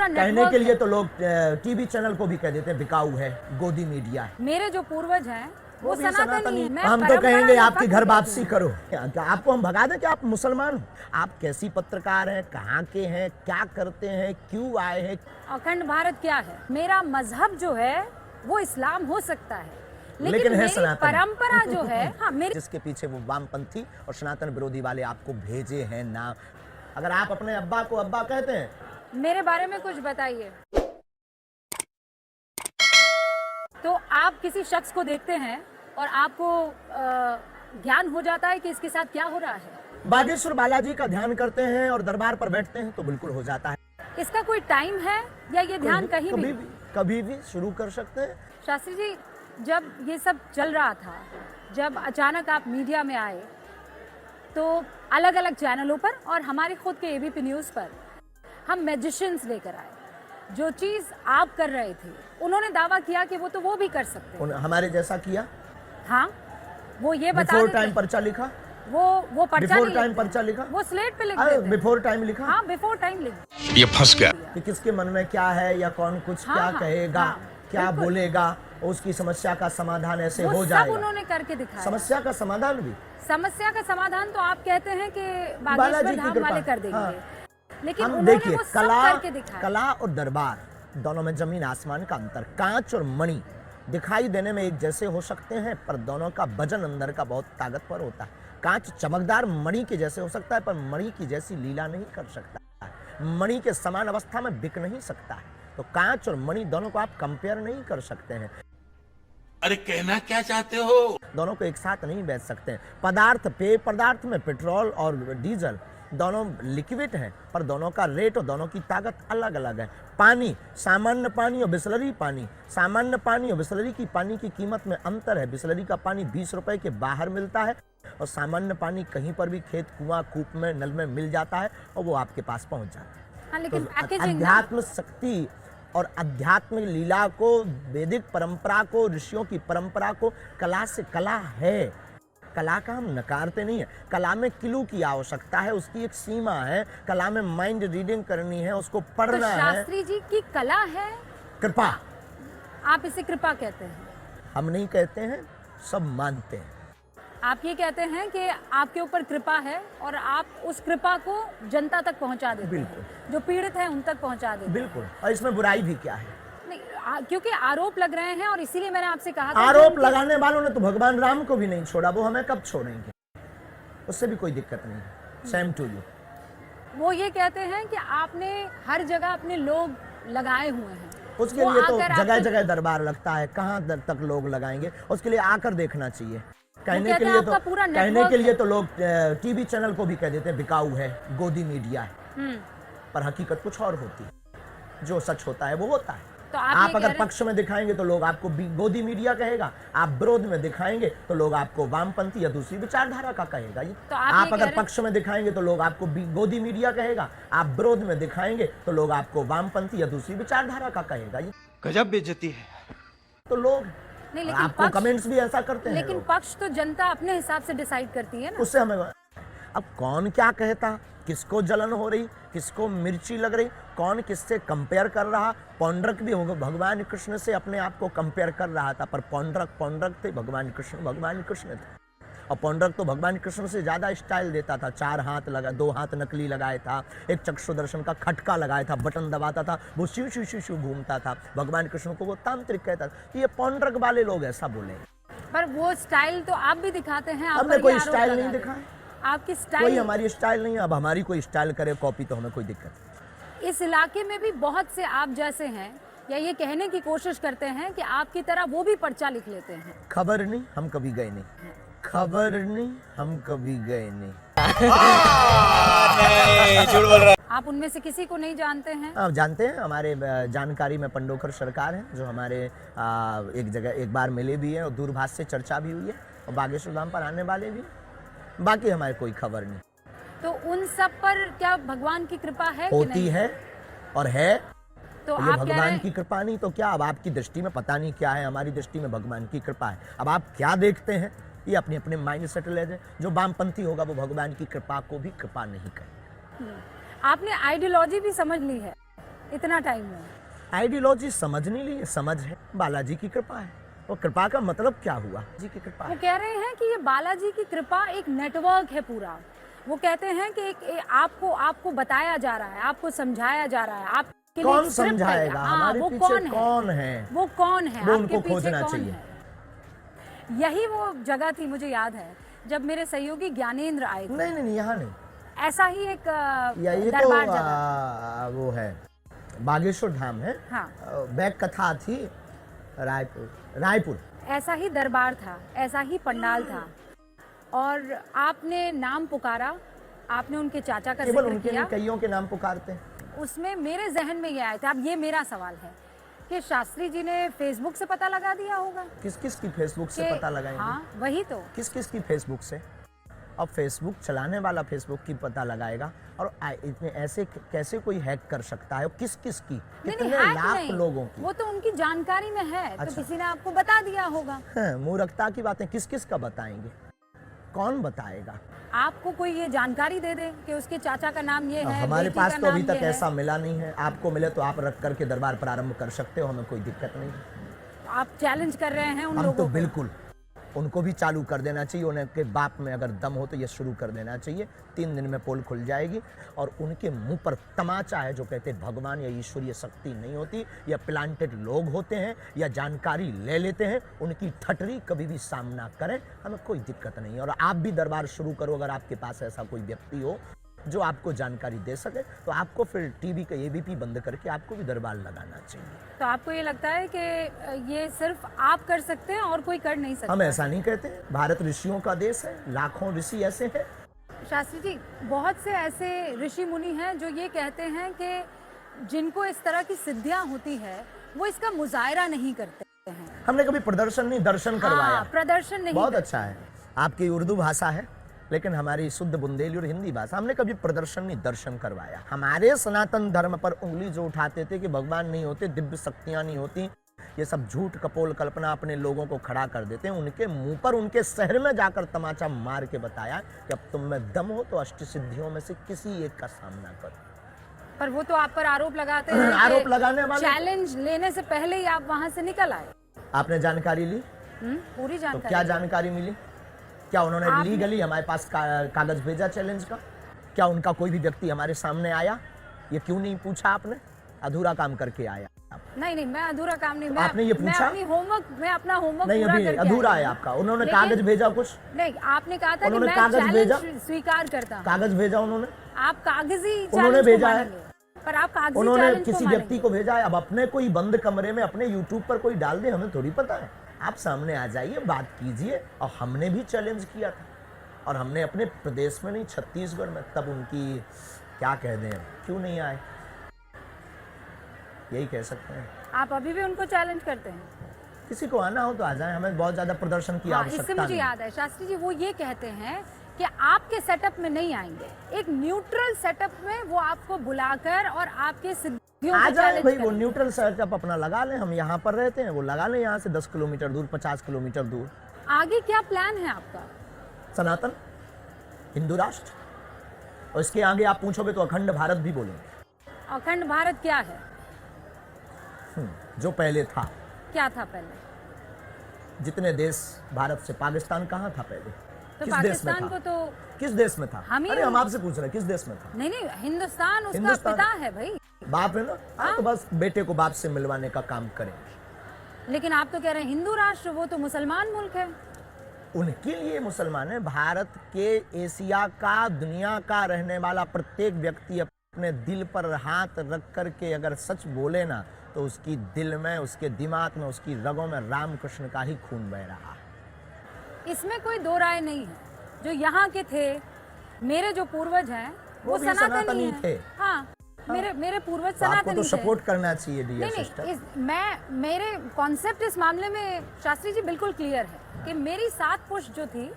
अपना कहने नेटवर्क के लिए तो लोग टीवी चैनल को भी कह देते हैं बिकाऊ है, गोदी मीडिया है। मेरे जो पूर्वज हैं वो भी सनातनी है। मैं हम तो परंपरा कहेंगे में आपकी फर्क घर देखती वापसी हूँ। करो। क्या आपको हम भगा दें कि आप मुसलमान हो? आप कैसी पत्रकार हैं, कहाँ के हैं, क्या करते हैं, क्यों आए हैं? अखंड भारत क्या है? मेरा मजहब जो है वो इस्लाम हो सकता है, लेकिन है मेरी सनातन। परंपरा जो है हाँ मेरी जिसके पीछे वो वामपंथी और सनातन विरोधी वाले आपको भेजे हैं ना। अगर आप अपने अब्बा को अब्बा कहते हैं, मेरे बारे में कुछ बताइए। तो आप किसी शख्स को देखते हैं और आपको ज्ञान हो जाता है कि इसके साथ क्या हो रहा है। बागेश्वर बालाजी का ध्यान करते हैं और दरबार पर बैठते हैं तो बिल्कुल हो जाता है। इसका कोई टाइम है या ये ध्यान कहीं भी? कभी भी शुरू कर सकते हैं। शास्त्री जी, जब ये सब चल रहा था, जब अचानक आप मीडिया में आए तो अलग अलग चैनलों पर और हमारे खुद के एबीपी न्यूज़ पर हम मैजिशियंस लेकर आए। जो चीज़ आप कर रहे थे उन्होंने दावा किया कि वो भी कर सकते हैं। हमारे जैसा किया। हाँ, वो ये बता बिफोर देते टाइम पर्चा लिखा। वो पर्चा बिफोर नहीं टाइम लिखते। पर्चा लिखा। वो स्लेट पे लिख देते हैं। बिफोर टाइम लिखा। हाँ, बिफोर टाइम लिख। ये फंस गया कि किसके मन में क्या है या कौन कुछ हाँ, क्या हाँ, कहेगा, हाँ, क्या बिल्कुल। बोलेगा, उसकी समस्या का समाधान ऐसे वो हो सब जाएगा। उन्होंने करके दिखाया। समस्या का समाधान भी। समस्या का समाधान तो आप कहते हैं कि बालाजी बागेश्वर की धाम कृपा। वाले कर देंगे। हाँ। लेकिन हम उन्होंने देखिए वो सब करके दिखाया। कला और दरबार दोनों में जमीन आसमान का अंतर। कांच और मणि दिखाई देने में एक जैसे हो सकते हैं पर दोनों का वजन अंदर का बहुत ताकतवर होता है। कांच चमकदार मणि के जैसे हो सकता है पर मणि की जैसी लीला नहीं कर सकता है। मणि के समान अवस्था में बिक नहीं सकता है। तो कांच और मणि दोनों को आप कंपेयर नहीं कर सकते हैं। अरे कहना क्या चाहते हो? दोनों को एक साथ नहीं बेच सकते हैं। पदार्थ, पेय पदार्थ में पेट्रोल और डीजल दोनों लिक्विड हैं पर दोनों का रेट और दोनों की ताकत अलग अलग है। पानी, सामान्य पानी और बिसलरी पानी, सामान्य पानी और बिसलरी की पानी की कीमत में अंतर है। बिसलरी का पानी 20 रुपए के बाहर मिलता है और सामान्य पानी कहीं पर भी खेत, कुआं, कूप में, नल में मिल जाता है और वो आपके पास पहुंच जाता है। हाँ, लेकिन तो पैकेजिंग अध्यात्म शक्ति और आध्यात्मिक लीला को, वैदिक परंपरा को, ऋषियों की परंपरा को, कला से कला है। कला का हम नकारते नहीं है। कला में क्लू की आवश्यकता है, उसकी एक सीमा है। कला में माइंड रीडिंग करनी है, उसको तो पढ़ना है। शास्त्री जी की कला है, कृपा। आप इसे कृपा कहते हैं। हम नहीं कहते हैं, सब मानते हैं। आप ये कहते हैं कि आपके ऊपर कृपा है और आप उस कृपा को जनता तक पहुंचा देते बिल्कुल। हैं, जो पीड़ित हैं उन तक पहुंचा देते हैं। बिल्कुल। और इसमें बुराई भी क्या है? नहीं, क्योंकि आरोप लग रहे हैं और इसीलिए मैंने आपसे कहा था आरोप लगाने वालों ने तो भगवान राम को भी नहीं छोड़ा, वो हमें कब छोड़ेंगे? उससे भी कोई दिक्कत नहीं है। Same to you. वो ये कहते हैं कि आपने हर जगह अपने लोग लगाए हुए हैं। उसके वो लिए तो आकर जगह आपको- जगह दरबार लगता है, कहाँ तक लोग लगाएंगे? उसके लिए आकर देखना चाहिए। कहने कहते के हैं लिए आपका पूरा कहने नेटवर्क के लिए है। तो लोग टीवी चैनल को भी कह देते हैं बिकाऊ है, गोदी मीडिया है। हम्म, पर हकीकत कुछ और होती है। जो सच होता है वो होता है। तो आप आप ये अगर कह रहे- पक्ष में दिखाएंगे तो लोग आपको गोदी मीडिया कहेगा, आप विरोध में दिखाएंगे तो लोग आपको वामपंथी या दूसरी विचारधारा का कहेगा। तो आप ये आप कह अगर रहे- पक्ष में दिखाएंगे तो लोग आपको गोदी मीडिया कहेगा, आप विरोध में दिखाएंगे तो लोग आपको वामपंथी या दूसरी विचारधारा का कहेगा। गजब बेइज्जती है। तो लोग नहीं, लेकिन आपको पक्ष- कमेंट्स भी ऐसा करते हैं। लेकिन लोग। पक्ष तो जनता अपने हिसाब से डिसाइड करती है ना। उससे हमें अब कौन क्या कहता, किसको जलन हो रही, किसको मिर्ची लग रही, कौन किससे कंपेयर कर रहा। पौंड्रक भी भगवान कृष्ण से अपने आप को कंपेयर कर रहा था पर पौंड्रक थे, भगवान कृष्ण थे। और पौंड्रक तो भगवान कृष्ण से ज्यादा स्टाइल देता था। 4 हाथ लगा, 2 हाथ नकली लगाया था, एक चक्षु दर्शन का खटका लगाया था, बटन दबाता था, वो शिव शिव शिव शिव घूमता था। भगवान कृष्ण को वो तांत्रिक कहता था। ये पौंड्रक वाले लोग ऐसा बोले। पर वो स्टाइल तो आप भी दिखाते हैं। आप हमने पर कोई ये आरोप स्टाइल लगा नहीं रहे हैं। दिखाया। आपकी कोई स्टाइल हमारी स्टाइल नहीं है। अब हमारी कोई स्टाइल करे कॉपी तो हमें कोई दिक्कत नहीं। इस इलाके में भी बहुत से आप जैसे हैं या ये कहने की कोशिश करते हैं कि आपकी तरह वो भी पर्चा लिख लेते हैं। खबर नहीं, हम कभी गए नहीं। खबर नहीं, हम कभी गए नहीं। झूठ बोल रहा है। आप उनमें से किसी को नहीं जानते हैं? आप जानते हैं हमारे जानकारी में पंडोकर सरकार है जो हमारे एक जगह एक बार मिले भी हैं और दूरभाष से चर्चा भी हुई है और बागेश्वर धाम पर आने वाले भी। बाकी हमारे कोई खबर नहीं। तो उन सब पर क्या भगवान की कृपा है कि होती नहीं? है और है। तो ये आप कह रहे भगवान हैं की कृपा नहीं तो क्या? अब आपकी दृष्टि में पता नहीं क्या है, हमारी दृष्टि में भगवान की कृपा है। अब आप क्या देखते हैं ये अपने अपने माइंड सेट ले जाए। जो वामपंथी होगा वो भगवान की कृपा को भी कृपा नहीं करे। आपने आइडियोलॉजी भी समझ ली है। इतना टाइम में। आइडियोलॉजी समझ नहीं ली, समझ है बालाजी की कृपा है। और कृपा का मतलब क्या हुआ? जी की कृपा वो है। कह रहे हैं कि ये बालाजी की कृपा एक नेटवर्क है पूरा। वो कहते हैं कि आपको बताया जा रहा है, आपको समझाया जा रहा है, आपके लिए कौन एक स्क्रिप्ट है। समझाएगा? हाँ, हमारे वो पीछे कौन कौन है? है? वो कौन है? वो आपके उनको पीछे खोजना कौन चाहिए। है? यही वो जगह थी, मुझे याद है, जब मेरे सहयोगी ज्ञानेंद्र आए थे। नहीं, यहाँ नहीं। ऐसा ही एक या ये तो दरबार जगह। वो है बागेश्वर धाम है। हाँ। बैक कथा थी रायपुर। ऐसा ही दरबार था, ऐसा ही पंडाल था, और आपने नाम पुकारा, आपने उनके चाचा का केवल जिक्र उनके किया। नहीं, कईयों के नाम पुकारते हैं। उसमें मेरे जहन में ये आया था, अब ये मेरा सवाल है कि शास्त्री जी ने फेसबुक से पता लगा दिया होगा। किस किस की फेसबुक से पता लगाएंगे? हाँ, वही तो। किस किस की फेसबुक से? अब फेसबुक चलाने वाला फेसबुक की पता लगाएगा, और इतने ऐसे कैसे कोई हैक कर सकता है? किस किस की? कितने hack लाख नहीं, लोगों की? वो तो उनकी जानकारी में है। तो अच्छा। किसी ने आपको बता दिया होगा। मूर्खता की बातें किस किस का बताएंगे? कौन बताएगा? आपको कोई ये जानकारी दे दे कि उसके चाचा का नाम ये है, हमारे बेटी पास का तो अभी नाम तक ये ऐसा मिला नहीं है। आपको मिले तो आप रख करके दरबार प्रारंभ कर सकते हो, हमें कोई दिक्कत नहीं। है। आप चैलेंज कर रहे हैं उन हम लोगों तो को। बिल्कुल, उनको भी चालू कर देना चाहिए। उनके बाप में अगर दम हो तो ये शुरू कर देना चाहिए। 3 दिन में पोल खुल जाएगी, और उनके मुंह पर तमाचा है जो कहते हैं भगवान या ईश्वरीय शक्ति नहीं होती, या प्लांटेड लोग होते हैं, या जानकारी ले लेते हैं। उनकी ठटरी कभी भी सामना करें, हमें कोई दिक्कत नहीं है। और आप भी दरबार शुरू करो, अगर आपके पास ऐसा कोई व्यक्ति हो जो आपको जानकारी दे सके, तो आपको फिर टीवी का एबीपी बंद करके आपको भी दरबार लगाना चाहिए। तो आपको ये लगता है कि ये सिर्फ आप कर सकते हैं और कोई कर नहीं सकता? हम ऐसा नहीं कहते। भारत ऋषियों का देश है, लाखों ऋषि ऐसे हैं। शास्त्री जी, बहुत से ऐसे ऋषि मुनि हैं जो ये कहते हैं कि जिनको इस तरह की सिद्धियां होती है वो इसका मुजाहरा नहीं करते हैं। हमने कभी प्रदर्शन नहीं, दर्शन करवाया। हाँ, प्रदर्शन नहीं बहुत करते। अच्छा है। आपकी उर्दू भाषा है, लेकिन हमारी शुद्ध बुंदेली और हिंदी भाषा, हमने कभी प्रदर्शन नहीं, दर्शन करवाया। हमारे सनातन धर्म पर उंगली जो उठाते थे कि भगवान नहीं होते, दिव्य शक्तियां नहीं होती, ये सब झूठ कपोल कल्पना अपने लोगों को खड़ा कर देते हैं, उनके मुंह पर उनके शहर में जाकर तमाचा मार के बताया कि अब तुम में दम हो तो अष्ट सिद्धियों में से किसी एक का सामना करो। पर वो तो आप पर आरोप लगाते हैं। आरोप लगाने वाले, चैलेंज लेने से पहले ही आप वहां से निकल आए। आपने जानकारी ली? पूरी तो जानकारी। क्या जानकारी मिली? क्या उन्होंने लीगली हमारे पास कागज भेजा चैलेंज का? क्या उनका कोई भी व्यक्ति हमारे सामने आया? ये क्यों नहीं पूछा आपने? अधूरा काम करके आया आप। नहीं, मैं अधूरा काम नहीं। आपने ये पूछा? मैं अपना होमवर्क नहीं, पूरा अभी करके अधूरा आई है हूं। आपका। उन्होंने लेकिन- कागज भेजा कुछ? नहीं, आपने कहा था कि उन्होंने मैं कागज भेजा? चैलेंज स्वीकार करता हूं। कागज भेजा उन्होंने? आप कागजी उन्होंने चैलेंज को भेजा है? मानेंगे, पर आप कागजी उन्होंने चैलेंज को किसी मानेंगे। व्यक्ति को भेजा है? अब अपने कोई बंद कमरे में अपने यूट्यूब पर कोई डाल दे, हमें थोड़ी पता है। आप सामने आ जाइए, बात कीजिए। और हमने भी चैलेंज किया था, और हमने अपने प्रदेश में नहीं, छत्तीसगढ़ में, तब उनकी क्या कह दें, क्यों नहीं आए, यही कह सकते हैं। आप अभी भी उनको चैलेंज करते हैं? किसी को आना हो तो आ जाए, हमें बहुत ज्यादा प्रदर्शन की हाँ, आवश्यकता इससे मुझे नहीं। याद है शास्त्री जी, वो ये कहते हैं कि आपके सेटअप में नहीं आएंगे, एक न्यूट्रल सेटअप में वो आपको बुलाकर और आपके सिद्धियों आ को जाए चैलेंज भाई, वो करेंगे। न्यूट्रल सेटअप अपना लगा लें। हम यहाँ पर रहते हैं, वो लगा लें यहाँ से 10 किलोमीटर दूर, 50 किलोमीटर दूर। आगे क्या प्लान है आपका? सनातन हिंदू राष्ट्र, और इसके आगे आप पूछोगे तो अखंड भारत भी बोलेंगे। अखंड भारत क्या है? जो पहले था। क्या था पहले? जितने देश भारत से, पाकिस्तान कहाँ था पहले? तो किस देश में पाकिस्तान था? को तो किस देश में था? हम ही अरे हम आपसे पूछ रहे हैं, किस देश में था? नहीं, हिंदुस्तान उसका हिंदुस्तान। पिता है भाई। बाप है ना? हाँ, तो बस बेटे को बाप से मिलवाने का काम करेंगे। लेकिन आप तो कह रहे हैं हिंदू राष्ट्र, वो तो मुसलमान मुल्क है। उनके लिए मुसलमान है। भारत के, एशिया का, दुनिया का रहने वाला प्रत्येक व्यक्ति अपने दिल पर हाथ रख करके अगर सच बोले ना, तो उसकी दिल में, उसके दिमाग में, उसकी रगों में रामकृष्ण का ही खून बह रहा है। इसमें कोई दो राय नहीं है। जो यहाँ के थे, मेरे जो पूर्वज हैं, वो भी सनातनी हैं। थे। हाँ, मेरे पूर्वज तो आपको सनातनी तो थे। सपोर्ट करना चाहिए डियर नहीं, सिस्टर। मेरे कॉन्सेप्ट इस मामले में शास्त्री जी बिल्कुल क्लियर है कि मेरी 7 पुश्त जो थी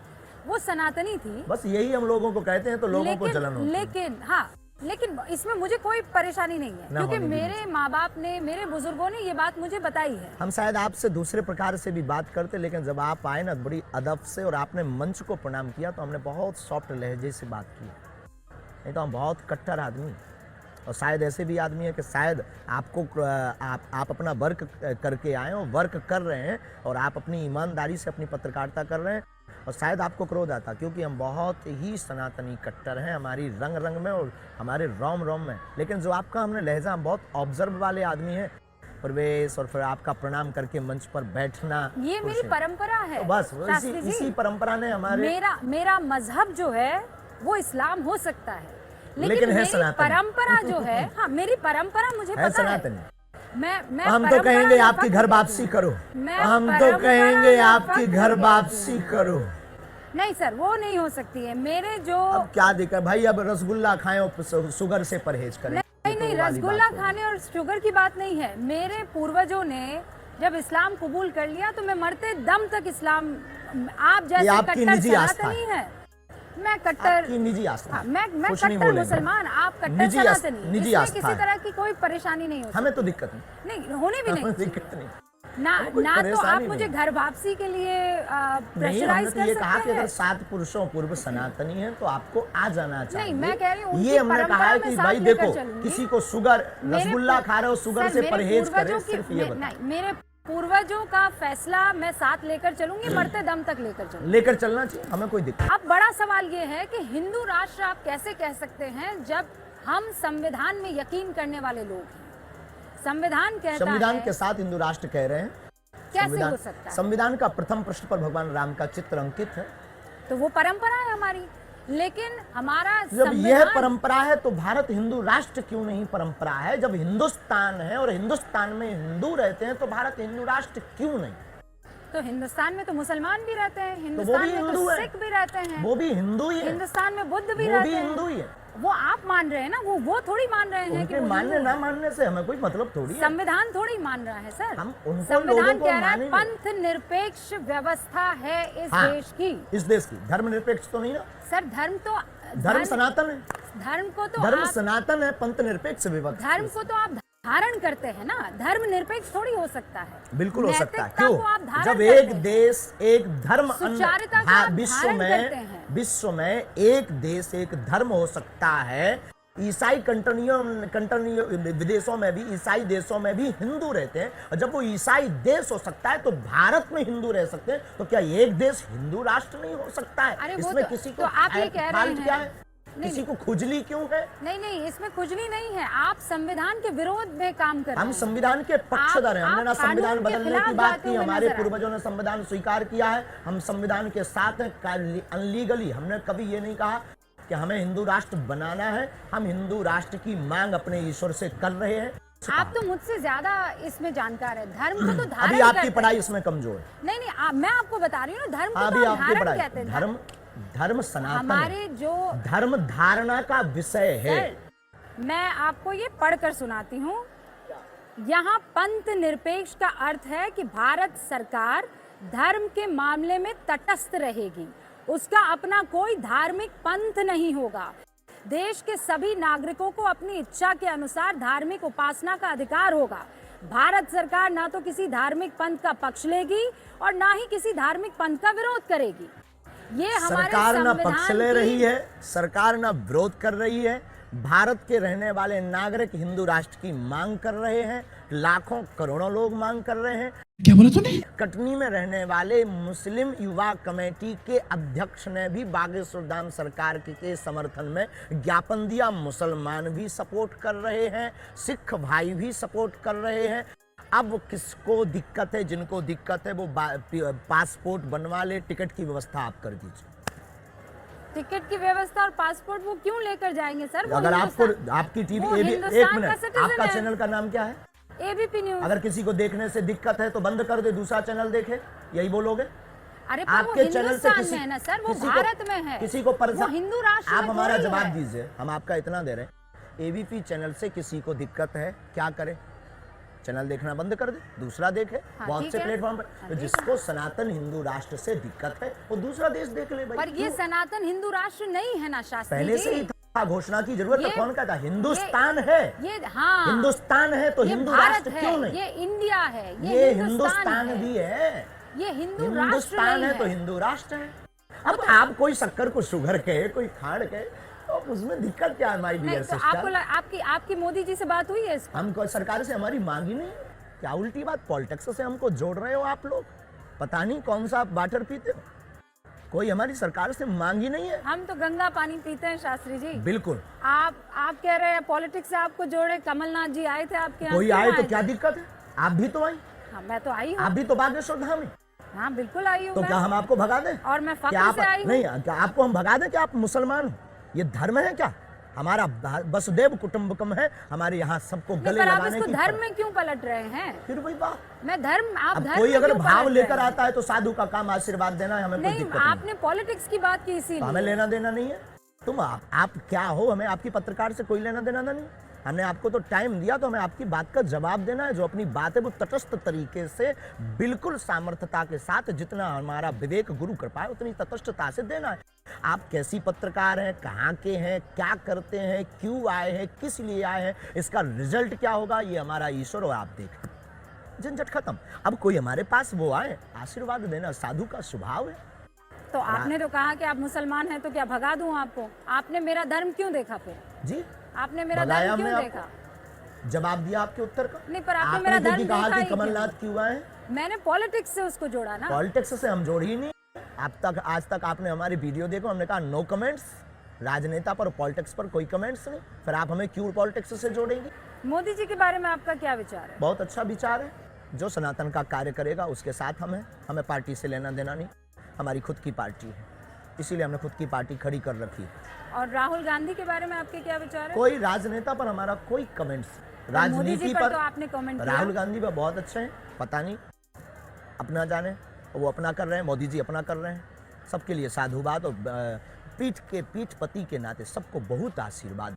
वो सनातनी थी। बस यही हम लोगों को कहते हैं तो लोगों को जलन होती है। लेकिन इसमें मुझे कोई परेशानी नहीं है, क्योंकि होने दीजिए। मेरे माँ बाप ने, मेरे बुजुर्गों ने ये बात मुझे बताई है। हम शायद आपसे दूसरे प्रकार से भी बात करते, लेकिन जब आप आए ना बड़ी अदब से और आपने मंच को प्रणाम किया, तो हमने बहुत सॉफ्ट लहजे से बात की। नहीं तो हम बहुत कट्टर आदमी, और शायद ऐसे भी आदमी है कि शायद आपको आप अपना वर्क करके आए हो, वर्क कर रहे हैं और आप अपनी ईमानदारी से अपनी पत्रकारिता कर रहे हैं और शायद आपको क्रोध आता क्योंकि हम बहुत ही सनातनी कट्टर हैं, हमारी रंग रंग में और हमारे रोम रोम में। लेकिन जो आपका हमने लहजा, हम बहुत ऑब्जर्व वाले आदमी हैं, प्रवेश और फिर आपका प्रणाम करके मंच पर बैठना, ये मेरी परंपरा है। तो बस शास्त्री जी, इसी परंपरा ने हमारे मेरा मजहब जो है वो इस्लाम हो सकता है, लेकिन है मेरी सनातनी। परंपरा जो है, हाँ मेरी परंपरा मुझे है पता सनातनी। है। मैं हम तो कहेंगे आपकी घर वापसी करो, हम तो कहेंगे आपकी घर वापसी करो। नहीं सर, वो नहीं हो सकती है। मेरे जो अब क्या दिक्कत भाई, अब रसगुल्ला खाएं और शुगर से परहेज करें। नहीं, रसगुल्ला खाने और शुगर की बात नहीं है। मेरे पूर्वजों ने जब इस्लाम कबूल कर लिया तो मैं मरते दम तक इस्लाम, आप जैसे कट्टर सनातनी है, मैं कट्टर निजी आस्था, मैं कट्टर मुसलमान, आप कट्टर सनातनी, निजी इसमें आस्था किसी तरह की कोई परेशानी नहीं हो, हमें तो दिक्कत नहीं होने भी नहीं, दिक्कत नहीं ना तो आप मुझे घर वापसी के लिए प्रेशराइज कर ये सकते कहा कि हैं। अगर 7 पुरुषों पूर्व सनातनी है तो आपको आ जाना चाहिए। नहीं, मैं कह रही हूँ ये हमने कहा है कि भाई देखो, किसी को शुगर, रसगुल्ला खा रहे हो, शुगर से परहेज करें, सिर्फ ये बताओ। मेरे पूर्वजों का फैसला मैं साथ लेकर चलूंगी, मरते दम तक लेकर चलना चाहिए, हमें कोई दिक्कत। अब बड़ा सवाल ये है कि हिंदू राष्ट्र आप कैसे कह सकते हैं जब हम संविधान में यकीन करने वाले लोग हैं। संविधान कहता है, संविधान के साथ हिंदू राष्ट्र कह रहे हैं, कैसे हो सकता है? संविधान का प्रथम पृष्ठ पर भगवान राम का चित्र अंकित है, तो वो परंपरा है हमारी। लेकिन हमारा जब यह परंपरा है तो भारत हिंदू राष्ट्र क्यों नहीं परंपरा है? जब हिंदुस्तान है और हिंदुस्तान में हिंदू रहते हैं तो भारत हिंदू राष्ट्र क्यों नहीं? तो हिंदुस्तान में तो मुसलमान भी रहते हैं, हिंदुस्तान में तो सिख भी रहते हैं, वो भी हिंदू ही है, हिंदुस्तान में बुद्ध भी रहते हैं, हिंदू ही है। वो आप मान रहे हैं ना, वो थोड़ी मान रहे हैं कि मानने ना मानने से हमें कोई मतलब थोड़ी है। संविधान थोड़ी मान रहा है सर, हम उनको संविधान कह रहा है पंथ निरपेक्ष व्यवस्था है इस देश की, इस देश की। धर्म निरपेक्ष तो नहीं ना सर, धर्म सनातन है, धर्म को तो धर्म सनातन है, पंथ निरपेक्ष व्यवस्था। धर्म को तो आप धारण करते हैं ना, धर्म निरपेक्ष थोड़ी हो सकता है। बिल्कुल हो सकता है। क्यों? जब एक देश एक धर्म, विश्व में एक देश एक धर्म हो सकता है। ईसाई विदेशों में भी, ईसाई देशों में भी हिंदू रहते हैं, और जब वो ईसाई देश हो सकता है तो भारत में हिंदू रह सकते हैं, तो क्या एक देश हिंदू राष्ट्र नहीं हो सकता है? इसमें किसी को आप ये कह रहे हैं, क्या है? किसी को खुजली क्यों है? नहीं, इसमें खुजली नहीं है। आप संविधान के विरोध में काम कर रहे हैं। हम संविधान के पक्षधर हैं, हमने ना संविधान बदलने की बात की, हमारे पूर्वजों ने संविधान स्वीकार किया है, हम संविधान के साथ हैं। अनलीगली हमने कभी ये नहीं कहा कि हमें हिंदू राष्ट्र बनाना है, हम हिंदू राष्ट्र की मांग अपने ईश्वर से कर रहे हैं। आप तो मुझसे ज्यादा इसमें जानकार है। धर्म को तो धारण, अभी आपकी पढ़ाई इसमें कमजोर है। नहीं, मैं आपको बता रही हूँ, धर्म को तो धारण कहते हैं। धर्म सनातन, हमारे जो धर्म धारणा का विषय है। मैं आपको ये पढ़कर सुनाती हूँ। यहाँ पंथ निरपेक्ष का अर्थ है कि भारत सरकार धर्म के मामले में तटस्थ रहेगी, उसका अपना कोई धार्मिक पंथ नहीं होगा। देश के सभी नागरिकों को अपनी इच्छा के अनुसार धार्मिक उपासना का अधिकार होगा। भारत सरकार ना तो किसी धार्मिक पंथ का पक्ष लेगी और ना ही किसी धार्मिक पंथ का विरोध करेगी। ये हमारे सरकार ना पक्ष ले रही है, सरकार ना विरोध कर रही है। भारत के रहने वाले नागरिक हिंदू राष्ट्र की मांग कर रहे हैं, लाखों करोड़ों लोग मांग कर रहे हैं। क्या बोला तूने? कटनी में रहने वाले मुस्लिम युवा कमेटी के अध्यक्ष ने भी बागेश्वर धाम सरकार के समर्थन में ज्ञापन दिया। मुसलमान भी सपोर्ट कर रहे हैं, सिख भाई भी सपोर्ट कर रहे हैं। अब किसको दिक्कत है? जिनको दिक्कत है वो पासपोर्ट बनवा ले, टिकट की व्यवस्था आप कर दीजिए। टिकट की व्यवस्था और पासपोर्ट वो क्यों लेकर जाएंगे सर? अगर आपको आपकी टीवी, एक मिनट, आपका चैनल का नाम क्या है? ABP news. अगर किसी को देखने से दिक्कत है तो बंद कर दे, दूसरा चैनल देखे, यही बोलोगे? अरे आपके चैनल से किसी है ना सर, वो भारत में है, किसी को परेशान, हिंदू राष्ट्र, आप हमारा जवाब दीजिए, हम आपका इतना दे रहे हैं। एबीपी चैनल से किसी को दिक्कत है, क्या करे? चैनल देखना बंद कर दे, दूसरा देखे। बहुत से प्लेटफॉर्म पर तो जिसको सनातन हिंदू राष्ट्र से दिक्कत है वो दूसरा देश देख ले भाई। पर ये सनातन हिंदू राष्ट्र नहीं है ना शास्त्री जी। पहले से ही था, घोषणा की जरूरत है। कौन कहता? हिंदुस्तान है, हिंदुस्तान है तो हिंदू राष्ट्र क्यों नहीं? ये इंडिया है, ये हिंदुस्तान भी है, ये हिंदुस्तान है तो हिंदू राष्ट्र है। अब आप कोई शक्कर को शुगर कहे, कोई खांड कहे, तो उसमें दिक्कत क्या है माय नहीं डियर तो आपको सिस्टर? आपकी मोदी जी से बात हुई है इस पर? हमको सरकार से हमारी मांग ही नहीं। क्या उल्टी बात, पॉलिटिक्स से हमको जोड़ रहे हो आप लोग? पता नहीं कौन सा आप वाटर पीते हो, कोई हमारी सरकार से मांग ही नहीं है। हम तो गंगा पानी पीते हैं शास्त्री जी। बिल्कुल। आप कह रहे हैं पॉलिटिक्स से आपको जोड़े, कमलनाथ जी आए थे आपके यहाँ, कोई क्यों आए तो थे? क्या दिक्कत है? आप भी तो आई, हाँ मैं तो आई आप हूँ। भी तो बागेश्वर धाम है, हाँ बिल्कुल आई हूँ तो मैं। क्या हम आपको भगा दें? और मैं क्या फक्र आप से आई हूँ। नहीं, क्या आपको हम भगा दें कि आप मुसलमान हो? ये धर्म है क्या हमारा? वसुदेव कुटुंबकम है हमारे यहाँ, सबको नहीं, गले पर आप लगाने इसको की। धर्म में क्यों पलट रहे हैं? फिर वही बात। मैं धर्म, आप अब धर्म कोई में अगर क्यों भाव पलट लेकर रहे हैं? आता है तो साधु का काम आशीर्वाद देना है, हमें कोई नहीं, दिक्कत नहीं। आपने पॉलिटिक्स की बात की तो इसीलिए। हमें लेना देना नहीं है। तुम आप क्या हो, हमें आपकी पत्रकार से कोई लेना देना नहीं। हमने आपको तो टाइम दिया, तो हमें आपकी बात का जवाब देना है। जो अपनी बात है वो तटस्थ तरीके से, बिल्कुल सामर्थ्यता के साथ, जितना हमारा विवेक गुरु कृपा है उतनी तटस्थता से देना है। आप कैसी पत्रकार हैं, कहाँ के हैं, क्या करते हैं, क्यों आए हैं, किस लिए आए हैं, इसका रिजल्ट क्या होगा, ये हमारा ईश्वर और आप देखें। झंझट खत्म। अब कोई हमारे पास वो आए, आशीर्वाद देना साधु का स्वभाव है। तो आपने तो कहा कि आप मुसलमान हैं, तो क्या भगा दूं आपको? आपने मेरा धर्म क्यों देखा फिर? जी, आपने मेरा भगाया धर्म क्यों हमने देखा? जवाब दिया आपके उत्तर का। नहीं, पर आपने मेरा क्योंकि धर्म कहा देखा कि ही क्यों? कमलनाथ क्यों आए? मैंने पॉलिटिक्स से उसको जोड़ा ना। पॉलिटिक्स से हम जोड़ ही नहीं। आज तक आपने हमारी वीडियो देखो, हमने कहा नो कमेंट्स, राजनेता पर पॉलिटिक्स पर कोई कमेंट्स नहीं। फिर आप हमें क्यों पॉलिटिक्स से जोड़ेंगे? मोदी जी के बारे में आपका क्या विचार है? बहुत अच्छा विचार है। जो सनातन का कार्य करेगा उसके साथ हमें पार्टी से लेना देना नहीं। हमारी खुद की पार्टी है, इसीलिए हमने खुद की पार्टी खड़ी कर रखी है। और राहुल गांधी के बारे में आपके क्या विचार है? कोई राजनेता पर हमारा कोई कमेंट्स, मोदी राजनीति जी पर तो आपने कमेंट किया। राहुल गांधी पर बहुत अच्छे हैं, पता नहीं अपना जाने, वो अपना कर रहे हैं, मोदी जी अपना कर रहे हैं। सबके लिए साधुवाद और पीठ पति के नाते सबको बहुत आशीर्वाद।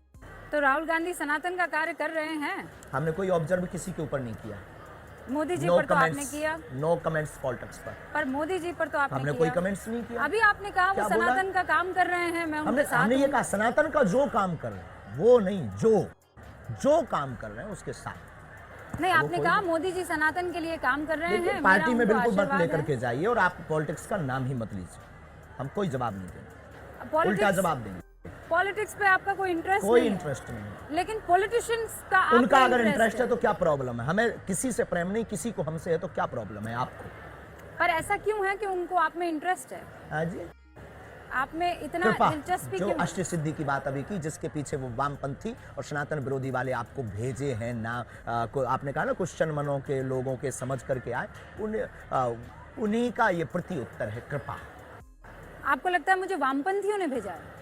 तो राहुल गांधी सनातन का कार्य कर रहे हैं। हमने कोई ऑब्जर्व किसी के ऊपर नहीं किया। मोदी जी नो पर तो आपने कमेंट्स, किया। नो कमेंट्स पॉलिटिक्स पर। मोदी जी पर तो आपने हमने किया। कोई कमेंट्स नहीं किया। अभी आपने कहा वो क्या बोला? सनातन का काम कर रहे हैं, मैं उनके हमने साथ ये हूं। कहा सनातन का जो काम कर रहे हैं, वो नहीं, जो काम कर रहे हैं उसके साथ। नहीं, आपने कोई कहा मोदी जी सनातन के लिए काम कर रहे देखिए, हैं। पार्टी मेरा में उनको बिल्कुल मत आशीर्वाद लेकर है। के जाइए और आप पॉलिटिक्स का नाम ही मत लीजिए। हम कोई जवाब नहीं देंगे, उल्टा पॉलिटिक्स जवाब देंगे। पॉलिटिक्स पे आपका कोई इंटरेस्ट कोई नहीं है। इंटरेस्ट नहीं है। लेकिन पॉलिटिशियंस का उनका आपका अगर इंटरेस्ट है तो क्या प्रॉब्लम है? हमें किसी से प्रेम नहीं, किसी को हमसे है, तो क्या प्रॉब्लम है आपको? पर ऐसा क्यों है कि उनको आप में इंटरेस्ट है? हाँ जी, आप में इतना कृपा। दिलचस्पी जो क्यों? अष्ट सिद्धि की बात अभी की, जिसके पीछे वो वामपंथी और सनातन विरोधी वाले आपको भेजे हैं ना, आपने कहा ना क्वेश्चन मनों के लोगों के समझ करके आए, उन्हीं का ये प्रति उत्तर है, कृपा। आपको लगता है मुझे वामपंथियों ने भेजा है?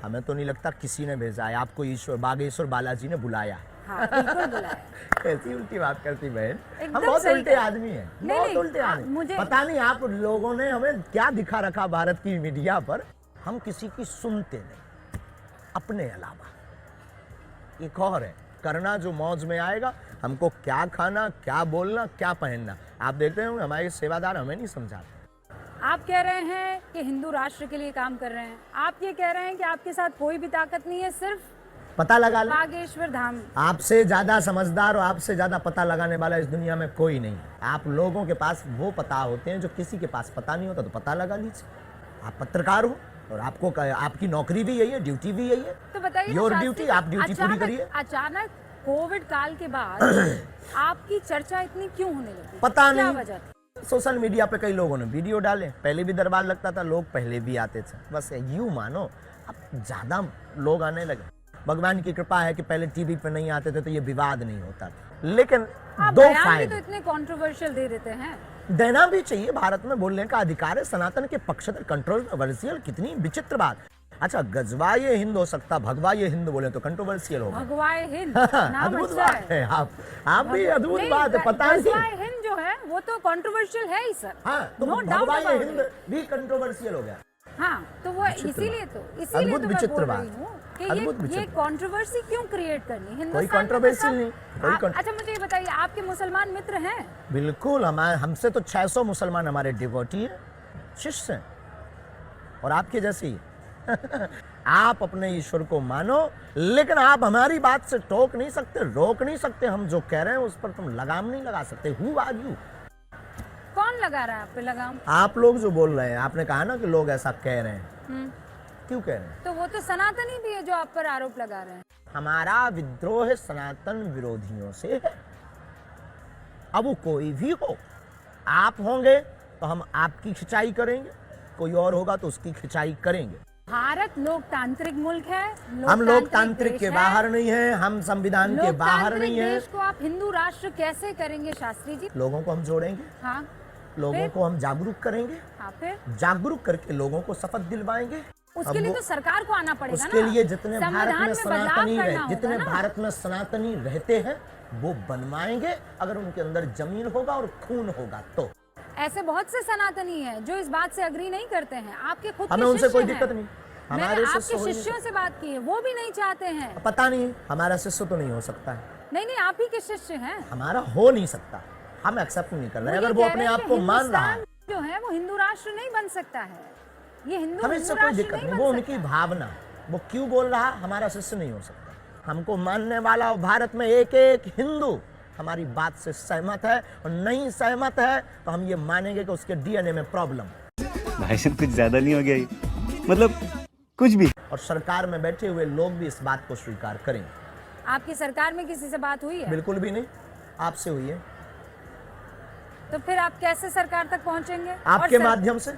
हमें तो नहीं लगता किसी ने भेजा है आपको, ईश्वर बागेश्वर बालाजी ने बुलाया। हाँ बिल्कुल बुलाया। कैसी उल्टी बात करती बहन, एकदम हम बहुत सही उल्टे कहा। आदमी हैं, नहीं, बहुत नहीं, उल्टे आदमी। मुझे- पता नहीं आप लोगों ने हमें क्या दिखा रखा भारत की मीडिया पर, हम किसी की सुनते नहीं अपने अलावा। एक और है करना जो मौज में आएगा, हमको क्या खाना, क्या बोलना, क्या पहनना। आप देखते होंगे हमारे सेवादार हमें नहीं समझाते। आप कह रहे हैं कि हिंदू राष्ट्र के लिए काम कर रहे हैं, आप ये कह रहे हैं कि आपके साथ कोई भी ताकत नहीं है, सिर्फ पता लगा ले, बागेश्वर धाम। आपसे ज्यादा समझदार और आपसे ज्यादा पता लगाने वाला इस दुनिया में कोई नहीं है। आप लोगों के पास वो पता होते हैं जो किसी के पास पता नहीं होता, तो पता लगा लीजिए। आप पत्रकार हो और आपको आपकी नौकरी भी यही है, ड्यूटी भी यही है। तो बताइए ना योर शास्त्री, ड्यूटी, आप ड्यूटी पूरी करिए। अचानक कोविड काल के बाद आपकी चर्चा इतनी क्यों होने लगी? पता क्या नहीं। वजह थी? सोशल मीडिया पे कई लोगों ने वीडियो डाले, पहले भी दरबार लगता था, लोग पहले भी आते थे, बस यूं मानो अब ज्यादा लोग आने लगे। भगवान की कृपा है कि पहले टीवी पे नहीं आते थे तो ये विवाद नहीं होता था। लेकिन आप दो बयान भी फायदे तो इतने कंट्रोवर्शियल दे देते हैं। देना भी चाहिए, भारत में बोलने का अधिकार है, सनातन के पक्षधर। कंट्रोवर्शियल कितनी विचित्र बात। अच्छा, गजवा ये हिंद हो सकता, भगवा ये हिंद बोले तो कंट्रोवर्शियल होगा। भगवाए हिंद नाम अद्भुत अच्छा बात है। आप भी अद्भुत नहीं, बात है, पता नहीं। भगवाए हिंद जो है वो तो कंट्रोवर्शियल है ही सर। हाँ, तो No doubt भगवा ये about हिंद it. भी कंट्रोवर्शियल हो गया। हाँ, तो वो इसीलिए तो मैं विचित्र बोल बात। रही हूँ कि अद्भुत ये विचित्र। कंट्रोवर्सी क्यों क्रिएट करनी? हिंदुस्तान में तो controversy सब- नहीं, कोई अच्छा मुझे ये बताइए, आपके मुसलमान मित्र हैं? बिल्कुल, हमसे तो 600 मुसलमान हमारे डिवोटी हैं, शिष्य हैं, और आपके जैसे ही। आप अपने ईश्वर को मानो, लेकिन आप हमारी बात से टोक नहीं सकते, रोक नहीं सकते। हम जो कह रहे हैं उस पर तुम लगाम नहीं लगा सकते। Who are you? कौन कौन लगा रहा है आप पे लगाम? आप लोग जो बोल रहे हैं, आपने कहा ना कि लोग ऐसा कह रहे हैं, क्यों कह रहे हैं? तो वो तो सनातनी भी है जो आप पर आरोप लगा रहे हैं। हमारा विद्रोह सनातन विरोधियों से है। अब वो कोई भी हो, आप होंगे तो हम आपकी खिंचाई करेंगे, कोई और होगा तो उसकी खिंचाई करेंगे। भारत लोकतांत्रिक मुल्क है, हम लोकतांत्रिक देश के है। बाहर नहीं है, हम संविधान के बाहर नहीं है। देश को आप हिंदू राष्ट्र कैसे करेंगे शास्त्री जी? लोगों को हम जोड़ेंगे, हाँ, लोगों फिर? को हम जागरूक करेंगे, हाँ, फिर जागरूक करके लोगों को शपथ दिलवाएंगे। उसके लिए तो सरकार को आना पड़ेगा उसके ना। लिए जितने भारत संविधान में में बदलाव सनातनी करना रहे, होगा जितने ना। भारत में सनातनी रहते हैं वो बनवाएंगे, अगर उनके अंदर जमीन होगा और खून होगा तो। ऐसे बहुत से सनातनी हैं जो इस बात से अग्री नहीं करते हैं। आपके खुद हमें के उनसे कोई शिष्य दिक्कत हैं। नहीं, मैंने हमारे आपके शिष्य हो ही नहीं शिष्यों से बात की है, वो भी नहीं चाहते हैं। सकते। पता नहीं, हमारा शिष्य तो नहीं हो सकता है, नहीं, आप ही के शिष्य हैं। हमारा हो नहीं सकता, हम एक्सेप्ट नहीं कर रहे हैं। अगर वो अपने आप को मान रहा है, जो है वो हिंदू राष्ट्र नहीं बन सकता है। ये हिंदू हमें इससे कोई दिक्कत नहीं, वो उनकी भावना, वो क्यों बोल रहा, हमारा शिष्य नहीं हो सकता। हमको मानने वाला भारत में एक एक हिंदू हमारी बात से सहमत है, और नहीं सहमत है तो हम ये मानेंगे कि उसके डीएनए में प्रॉब्लम। भाई साहब कुछ ज्यादा नहीं हो गया ये? मतलब कुछ भी। और सरकार में बैठे हुए लोग भी इस बात को स्वीकार करेंगे। आपकी सरकार में किसी से बात हुई है? बिल्कुल भी नहीं, आपसे हुई है। तो फिर आप कैसे सरकार तक पहुंचेंगे? आपके माध्यम से।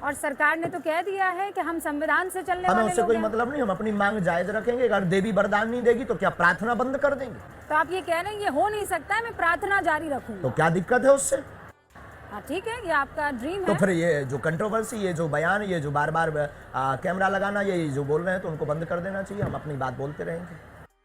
और सरकार ने तो कह दिया है कि हम संविधान से चलने हमें वाले उससे लोग कोई हैं। मतलब नहीं, हम अपनी मांग जायज रखेंगे। अगर देवी वरदान नहीं देगी तो क्या प्रार्थना बंद कर देंगे? तो आप ये कह रहे हैं ये हो नहीं सकता है, मैं प्रार्थना जारी रखूंगा। तो क्या दिक्कत है उससे? हाँ, ठीक है, ये आपका ड्रीम तो है। फिर ये जो कंट्रोवर्सी, ये जो बयान, ये जो बार बार कैमरा लगाना, ये जो बोल रहे हैं तो उनको बंद कर देना चाहिए। हम अपनी बात बोलते रहेंगे।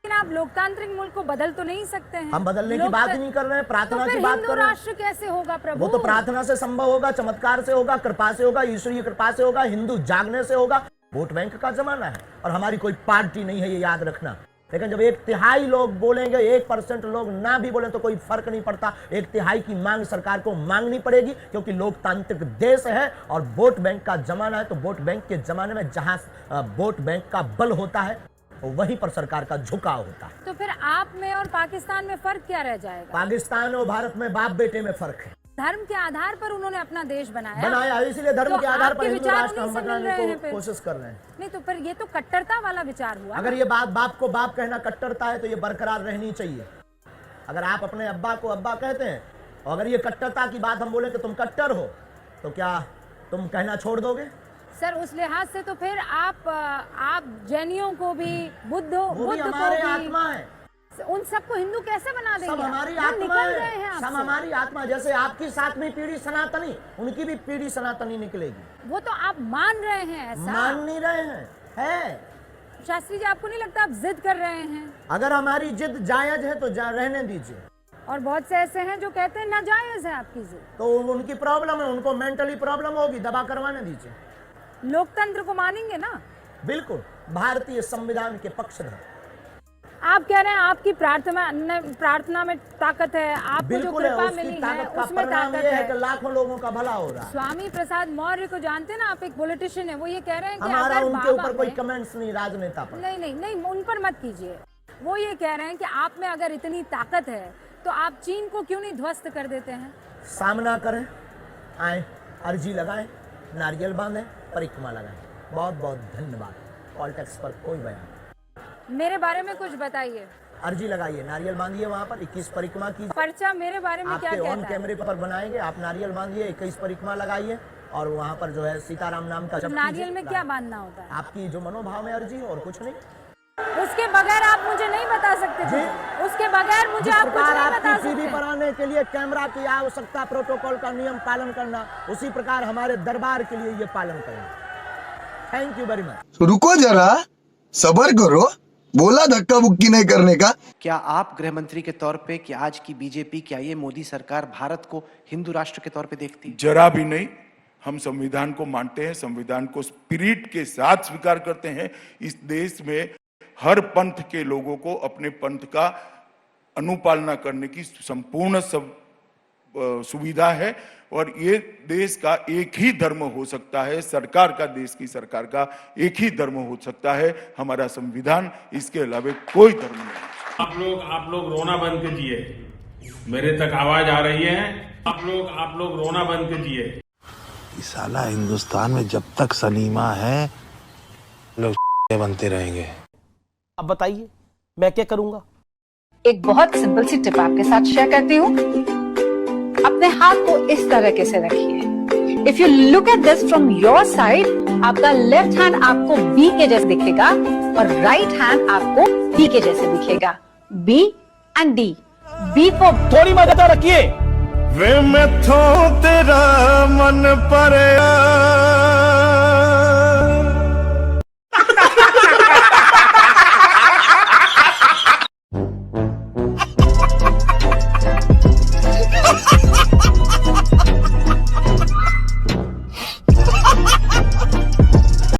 लेकिन आप लोकतांत्रिक मुल्क को बदल तो नहीं सकते हैं। हम बदलने की बात ही नहीं कर रहे हैं, प्रार्थना तो की बात हिंदू कर रहे हैं। राष्ट्र कैसे होगा प्रभु? वो तो प्रार्थना से संभव होगा, चमत्कार से होगा, कृपा से होगा, ईश्वरीय कृपा से होगा, हिंदू जागने से होगा। वोट बैंक का जमाना है और हमारी कोई पार्टी नहीं है, ये याद रखना। लेकिन जब 1/3 लोग बोलेंगे, 1% लोग ना भी बोले तो कोई फर्क नहीं पड़ता। 1/3 की मांग सरकार को मांगनी पड़ेगी, क्योंकि लोकतांत्रिक देश है और वोट बैंक का जमाना है। तो वोट बैंक के जमाने में जहां वोट बैंक का बल होता है वहीं पर सरकार का झुकाव होता है। तो फिर आप में और पाकिस्तान में फर्क क्या रह जाएगा? पाकिस्तान और भारत में बाप बेटे में फर्क है। धर्म के आधार पर उन्होंने अपना देश बनाया, इसीलिए धर्म तो के आधार पर आपके हिंदू विचार राष्ट्र हम उन्हीं से बनाने मिल रहे की हैं फिर। कोशिश कर रहे हैं। नहीं, तो फिर ये तो कट्टरता वाला विचार हुआ। अगर ये बात बाप को बाप कहना कट्टरता है तो ये बरकरार रहनी चाहिए। अगर आप अपने अब्बा को अब्बा कहते हैं और अगर ये कट्टरता की बात हम बोले कि तुम कट्टर हो, तो क्या तुम कहना छोड़ दोगे? सर, उस लिहाज से तो फिर आप जैनियों को भी, बुद्ध वो भी हमारे आत्मा है। उन सबको हिंदू कैसे बना देंगे? सब हमारी वो आत्मा निकल गए हैं है, आपसे। सब हमारी आत्मा। जैसे आपकी 7वीं पीढ़ी सनातनी, उनकी भी पीढ़ी सनातनी निकलेगी। वो तो आप मान रहे हैं ऐसा। मान नहीं रहे हैं, है। शास्त्री जी, आपको नहीं लगता आप जिद कर रहे हैं? अगर हमारी जिद जायज है तो रहने दीजिए। और बहुत से ऐसे हैं जो कहते हैं नाजायज है आपकी जिद। तो उनकी प्रॉब्लम है, उनको मेंटली प्रॉब्लम होगी, दवा करवाने दीजिए। लोकतंत्र को मानेंगे ना? बिल्कुल, भारतीय संविधान के पक्षधर। आप कह रहे हैं आपकी प्रार्थना में ताकत है, आपको जो बिल्कुल है, कृपा उसकी मिली है ताकत का उसमें परिणाम ताकत ये है है। कि लाखों लोगों का भला हो रहा है। स्वामी प्रसाद मौर्य को जानते हैं ना आप, एक पॉलिटिशियन है, वो ये कह रहे हैं कि हमारा अगर उनके बाबा ऊपर कोई में- कमेंट्स नहीं, राजनेता पर। नहीं, उन पर मत कीजिए। वो ये कह रहे हैं कि आप में अगर इतनी ताकत है तो आप चीन को क्यों नहीं ध्वस्त कर देते हैं? सामना करें, आए, अर्जी लगाएं, नारियल बांधें, परिक्रमा लगाएं। बहुत बहुत धन्यवाद। पॉलिटिक्स पर कोई बयान। मेरे बारे में कुछ बताइए। अर्जी लगाइए, नारियल बांधिए, वहां पर 21 परिक्रमा कीजिए। पर्चा मेरे बारे में क्या आपके ऑन कहता है? कैमरे पर बनाएंगे, आप नारियल बांधिए, 21 परिक्रमा लगाइए और वहां पर जो है सीताराम नाम का जप नारियल कीजिए। में क्या बांधना होता है? आपकी जो मनोभाव में अर्जी है और कुछ नहीं। उसके बगैर आप मुझे नहीं बता सकते थे। उसके बगैर मुझे जिस आप कुछ प्रकार नहीं आपकी बता टीवी सकते। पर आने के लिए कैमरा की आवश्यकता, प्रोटोकॉल का नियम पालन करना, उसी प्रकार हमारे दरबार के लिए ये पालन करें। Thank you very much. रुको जरा, सबर करो, बोला धक्का बुक्की नहीं करने का। क्या आप गृह मंत्री के तौर पे, कि आज की बीजेपी, क्या ये मोदी सरकार भारत को हिंदू राष्ट्र के तौर पे देखती? जरा भी नहीं। हम संविधान को मानते हैं, संविधान को स्पिरिट के साथ स्वीकार करते हैं। इस देश में हर पंथ के लोगों को अपने पंथ का अनुपालना करने की संपूर्ण सुविधा है और ये देश का एक ही धर्म हो सकता है। सरकार का, देश की सरकार का एक ही धर्म हो सकता है, हमारा संविधान। इसके अलावा कोई धर्म नहीं। आप लोग रोना बंद कीजिए। मेरे तक आवाज आ रही है, आप लोग रोना बंद कीजिए। साला हिंदुस्तान में जब तक सलीमा है लोग बनते रहेंगे। अब बताइए मैं क्या करूंगा? एक बहुत सिंपल सी टिप आपके साथ शेयर करती हूँ। अपने हाथ को इस तरीके से रखिए। If you look at this from your side, आपका लेफ्ट हैंड आपको बी के जैसे दिखेगा और राइट हैंड आपको डी के जैसे दिखेगा। B and D. B for थोड़ी मदद रखिए। वे मैं तेरा मन पर